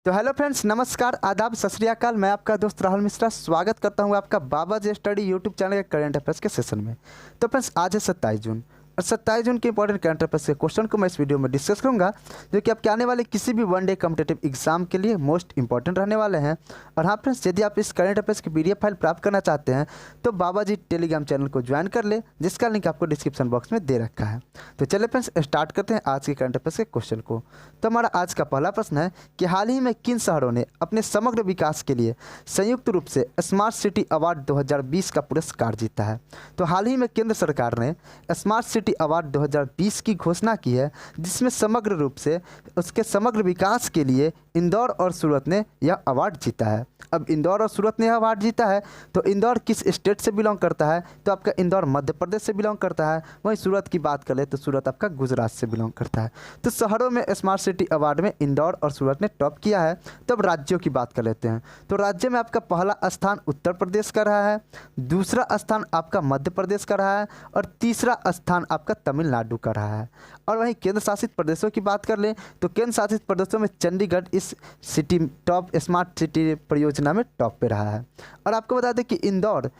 तो hello friends, नमस्कार, आदाब, सत श्री अकाल। मैं आपका दोस्त राहुल मिश्रा स्वागत करता हूं आपका बाबा जी स्टडी यूट्यूब चैनल के करंट अफेयर्स के सेशन में। तो फ्रेंड्स, आज है 27 जून और 27 जून के इंपॉर्टेंट करंट अफेयर्स के क्वेश्चन को मैं इस वीडियो में डिस्कस करूंगा, जो कि आपके आने वाले किसी भी वनडे कॉम्पिटेटिव एग्जाम के लिए मोस्ट इंपॉर्टेंट रहने वाले हैं। और हाँ फ्रेंड्स, यदि आप इस करंट अफेयर्स की PDF फाइल प्राप्त करना चाहते हैं तो बाबा जी टेलीग्राम चैनल को ज्वाइन कर ले, जिसका लिंक आपको डिस्क्रिप्शन बॉक्स में दे रखा है। तो चलिए फ्रेंड्स, स्टार्ट करते हैं आज के करंट अफेयर्स के क्वेश्चन को। तो हमारा आज का पहला प्रश्न है कि हाल ही में किन शहरों ने अपने समग्र विकास के लिए संयुक्त रूप से स्मार्ट सिटी अवार्ड 2020 का पुरस्कार जीता है। तो हाल ही में केंद्र सरकार ने स्मार्ट सिटी अवार्ड 2020 की घोषणा की है, जिसमें समग्र रूप से उसके समग्र विकास के लिए इंदौर और सूरत ने यह अवार्ड जीता है। अब इंदौर और सूरत ने यह अवार्ड जीता है, तो इंदौर किस स्टेट से बिलोंग करता है? तो आपका इंदौर मध्य प्रदेश से बिलोंग करता है। वहीं सूरत की बात करें तो सूरत आपका गुजरात से बिलोंग करता है। तो शहरों में स्मार्ट सिटी अवार्ड में इंदौर और सूरत ने टॉप किया है। तो अब राज्यों की बात कर लेते हैं। तो राज्य में आपका पहला स्थान उत्तर प्रदेश का रहा है, दूसरा स्थान आपका मध्य प्रदेश का रहा है और तीसरा स्थान आपका तमिलनाडु का रहा है। और वहीं केंद्र शासित प्रदेशों की बात कर लें तो केंद्र शासित प्रदेशों में चंडीगढ़ इस सिटी टॉप स्मार्ट सिटी परियोजना में टॉप पे रहा है। और आपको बता दें कि इंदौर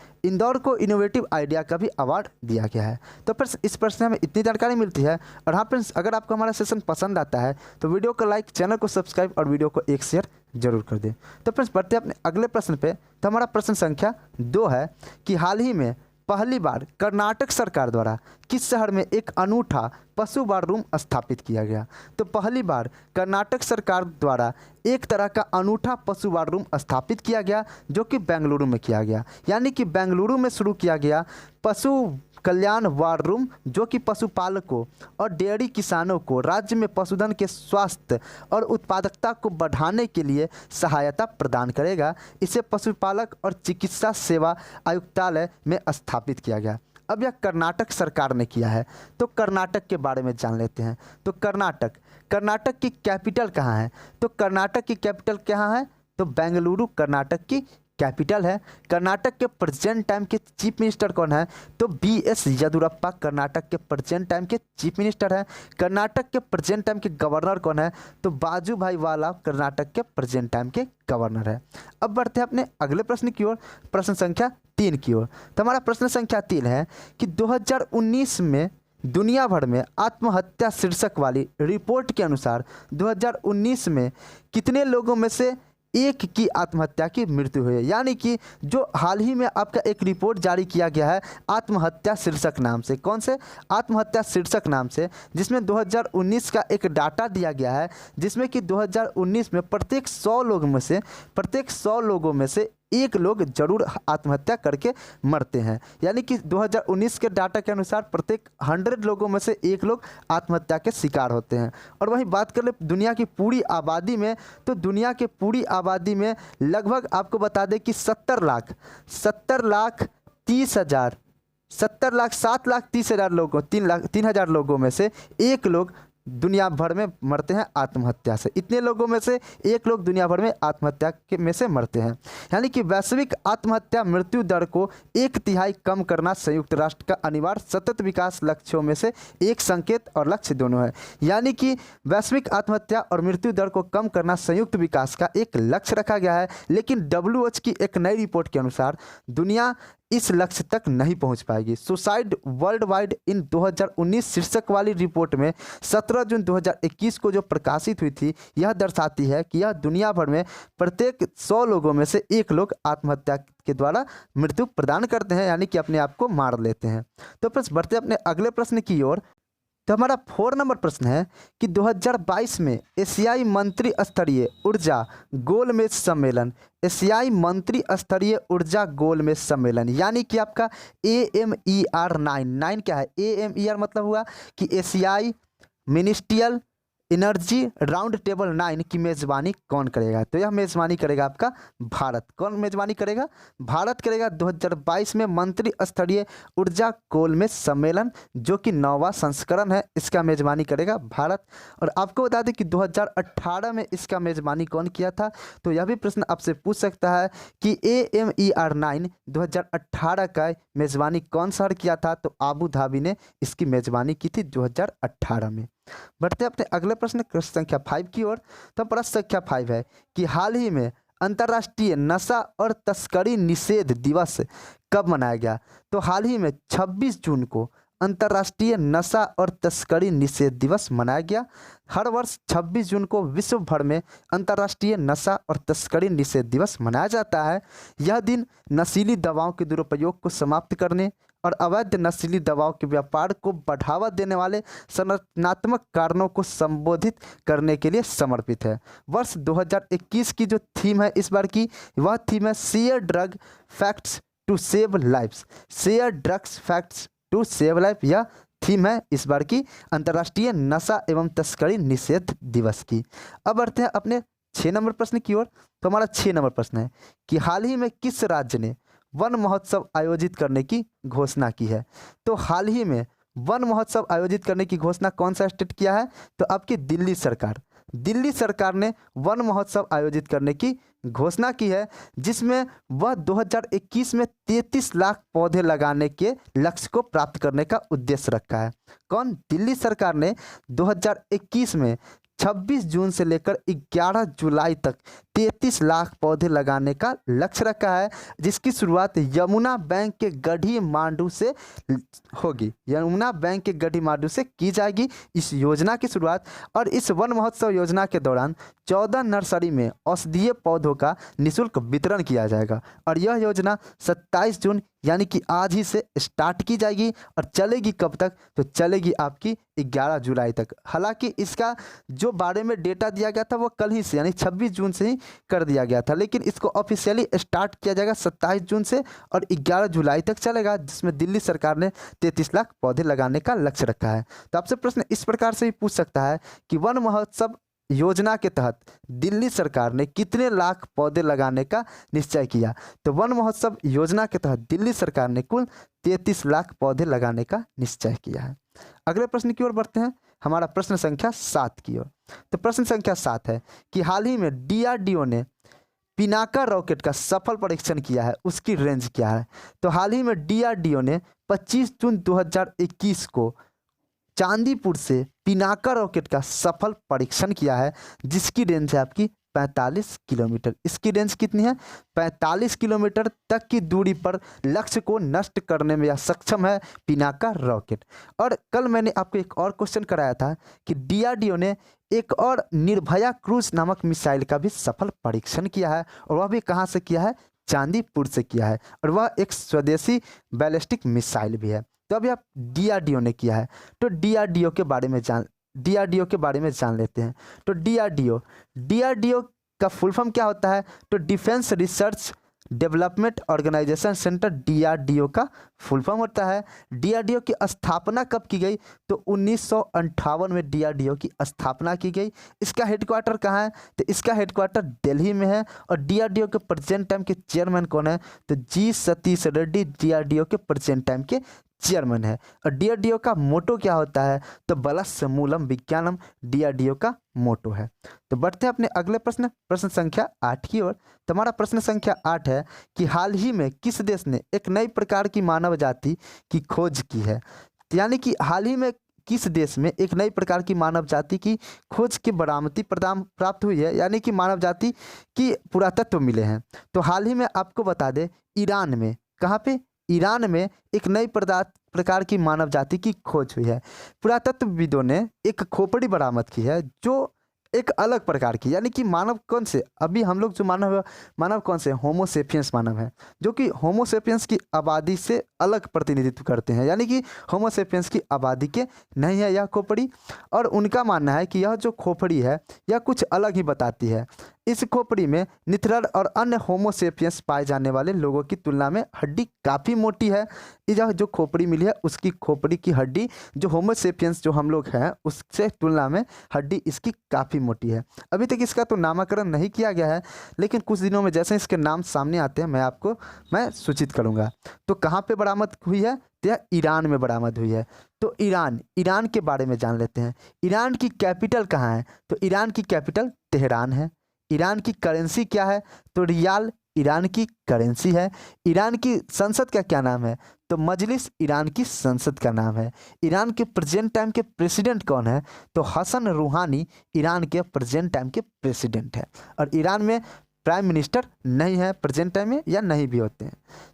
को इनोवेटिव आइडिया का भी अवार्ड दिया गया है। तो फ्रेंड्स, इस प्रश्न में हमें इतनी जानकारी मिलती है। और हाँ फ्रेंड्स, अगर आपको हमारा सेशन पसंद आता है तो वीडियो को लाइक, चैनल को सब्सक्राइब और वीडियो को एक शेयर जरूर कर दें। तो फ्रेंड्स, बढ़ते हैं अपने अगले प्रश्न पे। तो हमारा प्रश्न संख्या 2 है कि हाल ही में पहली बार कर्नाटक सरकार द्वारा किस शहर में एक अनूठा पशु वार रूम स्थापित किया गया? तो पहली बार कर्नाटक सरकार द्वारा एक तरह का अनूठा पशु वार रूम स्थापित किया गया, जो कि बेंगलुरु में किया गया। यानी कि बेंगलुरु में शुरू किया गया पशु कल्याण वार रूम, जो कि पशुपालकों और डेयरी किसानों को राज्य में पशुधन के स्वास्थ्य और उत्पादकता को बढ़ाने के लिए सहायता प्रदान करेगा। इसे पशुपालक और चिकित्सा सेवा आयुक्तालय में स्थापित किया गया। अब यह कर्नाटक सरकार ने किया है। तो कर्नाटक के बारे में जान लेते हैं। तो कर्नाटक की कैपिटल कहाँ है? तो कर्नाटक की कैपिटल कहाँ है? तो बेंगलुरु कर्नाटक की कैपिटल है। कर्नाटक के प्रेजेंट टाइम के चीफ मिनिस्टर कौन है? तो BS येदियुरप्पा कर्नाटक के प्रेजेंट टाइम के चीफ मिनिस्टर है। कर्नाटक के प्रेजेंट टाइम के गवर्नर कौन है? तो बाजूभाई वाला कर्नाटक के प्रेजेंट टाइम के गवर्नर है। अब बढ़ते हैं अपने अगले प्रश्न की ओर, प्रश्न संख्या 3 की ओर। तो हमारा प्रश्न संख्या 3 है कि 2019 में दुनिया भर में आत्महत्या शीर्षक वाली रिपोर्ट के अनुसार 2019 में कितने लोगों में से एक की आत्महत्या की मृत्यु हुई है? यानी कि जो हाल ही में आपका एक रिपोर्ट जारी किया गया है आत्महत्या शीर्षक नाम से। कौन से? आत्महत्या शीर्षक नाम से, जिसमें 2019 का एक डाटा दिया गया है, जिसमें कि 2019 में प्रत्येक 100 लोगों में से एक लोग जरूर आत्महत्या करके मरते हैं। यानी कि 2019 के डाटा के अनुसार प्रत्येक 100 लोगों में से एक लोग आत्महत्या के शिकार होते हैं। और वहीं बात कर ले दुनिया की पूरी आबादी में, तो दुनिया के पूरी आबादी में लगभग आपको बता दें कि 7 लाख 7,30,000 लोगों 3,00,000 लोगों में से एक लोग दुनिया भर में मरते हैं आत्महत्या से। इतने लोगों में से एक लोग दुनिया भर में आत्महत्या के में से मरते हैं। यानी कि वैश्विक आत्महत्या मृत्यु दर को 1/3 कम करना संयुक्त राष्ट्र का अनिवार्य सतत विकास लक्ष्यों में से एक संकेत और लक्ष्य दोनों है। यानी कि वैश्विक आत्महत्या और मृत्यु दर को कम करना संयुक्त विकास का एक लक्ष्य रखा गया है। लेकिन WHO की एक नई रिपोर्ट के अनुसार दुनिया इस लक्ष्य तक नहीं पहुंच पाएगी। सुसाइड वर्ल्ड वाइड इन 2019 शीर्षक वाली रिपोर्ट में 17 जून 2021 को जो प्रकाशित हुई थी, यह दर्शाती है कि यह दुनिया भर में प्रत्येक 100 लोगों में से एक लोग आत्महत्या के द्वारा मृत्यु प्रदान करते हैं, यानी कि अपने आप को मार लेते हैं। तो फ्रेंड्स, बढ़ते अपने अगले प्रश्न की ओर। तो हमारा 4 नंबर प्रश्न है कि 2022 में एशियाई मंत्री स्तरीय ऊर्जा गोलमेज सम्मेलन, एशियाई मंत्री स्तरीय ऊर्जा गोलमेज सम्मेलन, यानी कि आपका AMER 9 क्या है? AMER मतलब हुआ कि एशियाई मिनिस्ट्रियल एनर्जी राउंड टेबल 9 की मेज़बानी कौन करेगा? तो यह मेज़बानी करेगा आपका भारत। कौन मेज़बानी करेगा? भारत करेगा 2022 में मंत्री स्तरीय ऊर्जा गोलमेज सम्मेलन, जो कि 9वां संस्करण है। इसका मेज़बानी करेगा भारत। और आपको बता दें कि 2018 में इसका मेज़बानी कौन किया था? तो यह भी प्रश्न आपसे पूछ सकता है कि AMER 9 2018 का मेज़बानी कौन शहर किया था? तो आबू धाबी ने इसकी मेज़बानी की थी 2018 में। बढ़ते हैं अपने अगले प्रश्न संख्या 5 की ओर। तो प्रश्न संख्या 5 है कि हाल ही में अंतर्राष्ट्रीय नशा और तस्करी निषेध दिवस कब मनाया गया? तो हाल ही में 26 जून को अंतर्राष्ट्रीय नशा और तस्करी निषेध दिवस मनाया गया। हर वर्ष 26 जून को विश्व भर में अंतर्राष्ट्रीय नशा और तस्करी निषेध दिवस मनाया जाता है। यह दिन नशीली दवाओं के दुरुपयोग को समाप्त करने और अवैध नशीली दवाओं के व्यापार को बढ़ावा देने वाले संरचनात्मक कारणों को संबोधित करने के लिए समर्पित है। वर्ष 2021 की जो थीम है इस बार की, वह थीम है share drug facts to save lives. Share drugs facts to save life, यह थीम है इस बार की अंतर्राष्ट्रीय नशा एवं तस्करी निषेध दिवस की। अब बढ़ते हैं अपने 6 नंबर प्रश्न की ओर। तो हमारा 6 नंबर प्रश्न है कि हाल ही में किस राज्य ने वन महोत्सव आयोजित करने की घोषणा की है? तो हाल ही में वन महोत्सव आयोजित करने की घोषणा कौन सा स्टेट किया है? तो आपकी दिल्ली सरकार। दिल्ली सरकार ने वन महोत्सव आयोजित करने की घोषणा की है, जिसमें वह 2021 में 33 लाख पौधे लगाने के लक्ष्य को प्राप्त करने का उद्देश्य रखा है। कौन? दिल्ली सरकार ने 2021 में 26 जून से लेकर 11 जुलाई तक 33 लाख पौधे लगाने का लक्ष्य रखा है, जिसकी शुरुआत यमुना बैंक के गढ़ी मांडू से होगी। यमुना बैंक के गढ़ी मांडू से की जाएगी इस योजना की शुरुआत। और इस वन महोत्सव योजना के दौरान 14 नर्सरी में औषधीय पौधों का निःशुल्क वितरण किया जाएगा। और यह योजना 27 जून यानी कि आज ही से स्टार्ट की जाएगी और चलेगी कब तक? तो चलेगी आपकी 11 जुलाई तक। हालांकि इसका जो बारे में डेटा दिया गया था वो कल ही से यानी 26 जून से ही कर दिया गया था, लेकिन इसको ऑफिशियली स्टार्ट किया जाएगा 27 जून से और 11 जुलाई तक चलेगा, जिसमें दिल्ली सरकार ने 33 लाख पौधे लगाने का लक्ष्य रखा है। तो आपसे प्रश्न इस प्रकार से भी पूछ सकता है कि वन महोत्सव योजना के तहत दिल्ली सरकार ने कितने लाख पौधे लगाने का निश्चय किया? तो वन महोत्सव योजना के तहत दिल्ली सरकार ने कुल 33 लाख पौधे लगाने का निश्चय किया है। अगले प्रश्न की ओर बढ़ते हैं, हमारा प्रश्न संख्या 7 की ओर। तो प्रश्न संख्या 7 है कि हाल ही में DRDO ने पिनाका रॉकेट का सफल परीक्षण किया है, उसकी रेंज क्या है? तो हाल ही में DRDO ने 25 जून 2021 को चांदीपुर से पिनाका रॉकेट का सफल परीक्षण किया है, जिसकी रेंज है आपकी 45 किलोमीटर। इसकी रेंज कितनी है? 45 किलोमीटर तक की दूरी पर लक्ष्य को नष्ट करने में यह सक्षम है पिनाका रॉकेट। और कल मैंने आपको एक और क्वेश्चन कराया था कि DRDO ने एक और निर्भया क्रूज नामक मिसाइल का भी सफल परीक्षण किया है, और वह भी कहाँ से किया है? चांदीपुर से किया है, और वह एक स्वदेशी बैलिस्टिक मिसाइल भी है। तो अभी आप DRDO ने किया है, तो DRDO के बारे में जान लेते हैं। तो DRDO का फुल फॉर्म क्या होता है? तो defence research development organisation centre DRDO का फुल फॉर्म होता है। DRDO की स्थापना कब की गई? तो 1958 में DRDO की स्थापना की गई। इसका हेडक्वार्टर कहाँ है? तो इसका हेडक्वार्टर दिल्ली में है। और DRDO के प्रेजेंट टाइम के चेयरमैन कौन है? तो G सतीश रेड्डी DRDO के प्रेजेंट टाइम के चेयरमैन है। और DRDO का मोटो क्या होता है? तो बलस्य मूलम विज्ञानम DRDO का मोटो है। तो बढ़ते हैं अपने अगले प्रश्न संख्या 8 की ओर। तो हमारा प्रश्न संख्या 8 है कि हाल ही में किस देश ने एक नई प्रकार की मानव जाति की खोज की है? यानी कि हाल ही में किस देश में एक नई प्रकार की मानव जाति की खोज की बरामदी प्राप्त हुई है, यानी कि मानव जाति की पुरातत्व मिले हैं? तो हाल ही में आपको बता दें, ईरान में, कहाँ पे? ईरान में एक नई प्रकार की मानव जाति की खोज हुई है। पुरातत्वविदों ने एक खोपड़ी बरामद की है जो एक अलग प्रकार की, यानी कि मानव कौन से, अभी हम लोग जो मानव कौन से, होमोसेपियंस मानव है, जो कि होमोसेपियंस की आबादी से अलग प्रतिनिधित्व करते हैं, यानी कि होमोसेपियंस की आबादी के नहीं है यह खोपड़ी। और उनका मानना है कि यह जो खोपड़ी है यह कुछ अलग ही बताती है। इस खोपड़ी में निथरल और अन्य होमोसेपियंस पाए जाने वाले लोगों की तुलना में हड्डी काफ़ी मोटी है। यह जो खोपड़ी मिली है उसकी खोपड़ी की हड्डी जो होमोसेपियंस जो हम लोग हैं उससे तुलना में हड्डी इसकी काफ़ी मोटी है। अभी तक इसका तो नामकरण नहीं किया गया है, लेकिन कुछ दिनों में जैसे इसके नाम सामने आते हैं मैं सूचित करूँगा। तो कहाँ पे बरामद हुई है? तो यह ईरान में बरामद हुई है। तो ईरान के बारे में जान लेते हैं। ईरान की कैपिटल कहाँ है? तो ईरान की कैपिटल तेहरान है। ईरान की करेंसी क्या है? तो रियाल ईरान की करेंसी है। ईरान की संसद का क्या नाम है? तो मजलिस ईरान की संसद का नाम है। ईरान के प्रेजेंट टाइम के प्रेसिडेंट कौन है? तो हसन रूहानी ईरान के प्रेजेंट टाइम के प्रेसिडेंट है। और ईरान में प्राइम मिनिस्टर नहीं है प्रेजेंट टाइम में, या नहीं भी होते हैं।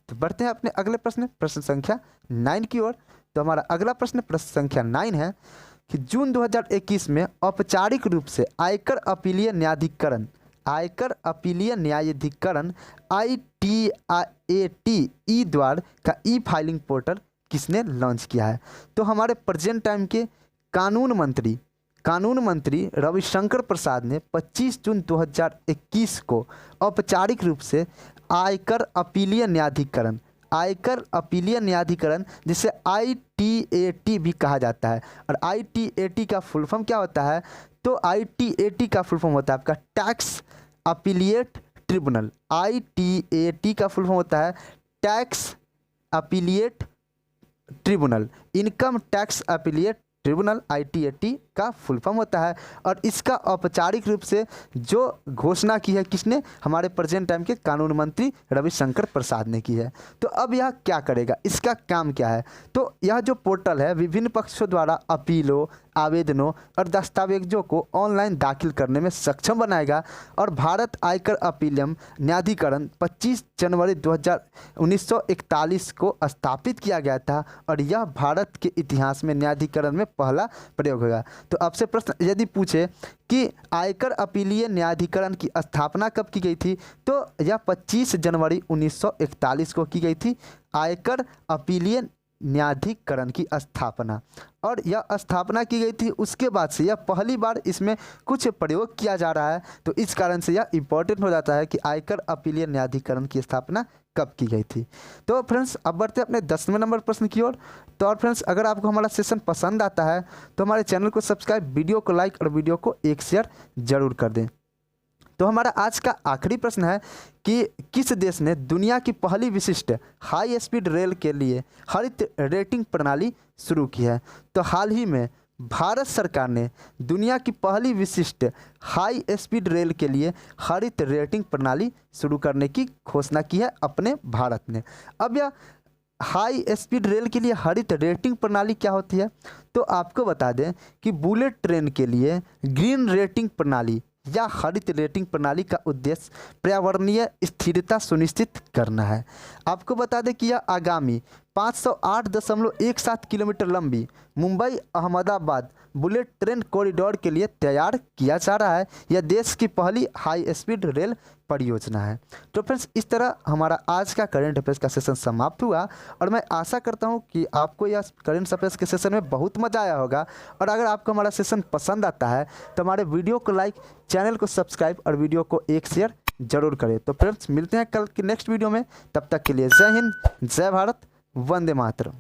तो बढ़ते हैं अपने अगले प्रश्न, प्रश्न संख्या 9 की ओर। तो हमारा अगला प्रश्न संख्या 9 है कि जून 2021 में औपचारिक रूप से आयकर अपीलीय न्यायाधिकरण ITAT द्वारा का ई फाइलिंग पोर्टल किसने लॉन्च किया है? तो हमारे प्रेजेंट टाइम के कानून मंत्री रविशंकर प्रसाद ने 25 जून 2021 को औपचारिक रूप से आयकर अपीलीय न्यायाधिकरण जिसे ITAT भी कहा जाता है। और ITAT का फुल फॉर्म क्या होता है? तो ITAT का फुल फॉर्म होता है आपका टैक्स अपीलिएट ट्रिब्यूनल। ITAT का फुल फॉर्म होता है tax appellate tribunal, income tax appellate tribunal ITAT का फुल फॉर्म होता है। और इसका औपचारिक रूप से जो घोषणा की है किसने? हमारे प्रेजेंट टाइम के कानून मंत्री रविशंकर प्रसाद ने की है। तो अब यह क्या करेगा, इसका काम क्या है? तो यह जो पोर्टल है विभिन्न पक्षों द्वारा अपीलों, आवेदनों और दस्तावेजों को ऑनलाइन दाखिल करने में सक्षम बनाएगा। और भारत आयकर अपीलम न्यायाधिकरण 25 जनवरी 1941 को स्थापित किया गया था। और यह भारत के इतिहास में न्यायाधिकरण में पहला प्रयोग होगा। तो आपसे प्रश्न यदि पूछे कि आयकर अपीलीय न्यायाधिकरण की स्थापना कब की गई थी, तो यह 25 जनवरी 1941 को की गई थी, आयकर अपीलीय न्यायाधिकरण की स्थापना। और यह स्थापना की गई थी, उसके बाद से यह पहली बार इसमें कुछ प्रयोग किया जा रहा है। तो इस कारण से यह इम्पोर्टेंट हो जाता है कि आयकर अपीलीय न्यायाधिकरण की स्थापना कब की गई थी। तो फ्रेंड्स अब बढ़ते हैं अपने 10वें नंबर प्रश्न की ओर। तो और फ्रेंड्स अगर आपको हमारा सेशन पसंद आता है तो हमारे चैनल को सब्सक्राइब, वीडियो को लाइक और वीडियो को एक शेयर जरूर कर दें। तो हमारा आज का आखिरी प्रश्न है कि किस देश ने दुनिया की पहली विशिष्ट हाई स्पीड रेल के लिए हरित रेटिंग प्रणाली शुरू की है? तो हाल ही में भारत सरकार ने दुनिया की पहली विशिष्ट हाई स्पीड रेल के लिए हरित रेटिंग प्रणाली शुरू करने की घोषणा की है अपने भारत ने। अब यह हाई स्पीड रेल के लिए हरित रेटिंग प्रणाली क्या होती है? तो आपको बता दें कि बुलेट ट्रेन के लिए ग्रीन रेटिंग प्रणाली या हरित रेटिंग प्रणाली का उद्देश्य पर्यावरणीय स्थिरता सुनिश्चित करना है। आपको बता दें कि यह आगामी 508.17 किलोमीटर लंबी Mumbai Ahmedabad bullet train corridor के लिए तैयार किया जा रहा है। यह देश की पहली हाई स्पीड रेल परियोजना है। तो फ्रेंड्स इस तरह हमारा आज का करंट अफेयर्स का सेशन समाप्त हुआ। और मैं आशा करता हूं कि आपको यह करंट अफेयर्स के सेशन में बहुत मज़ा आया होगा। और अगर आपको हमारा सेशन पसंद आता है तो हमारे वीडियो को लाइक, चैनल को सब्सक्राइब और वीडियो को एक शेयर जरूर करें। तो फ्रेंड्स मिलते हैं कल की नेक्स्ट वीडियो में, तब तक के लिए जय हिंद, जय भारत, वंदे मातरम।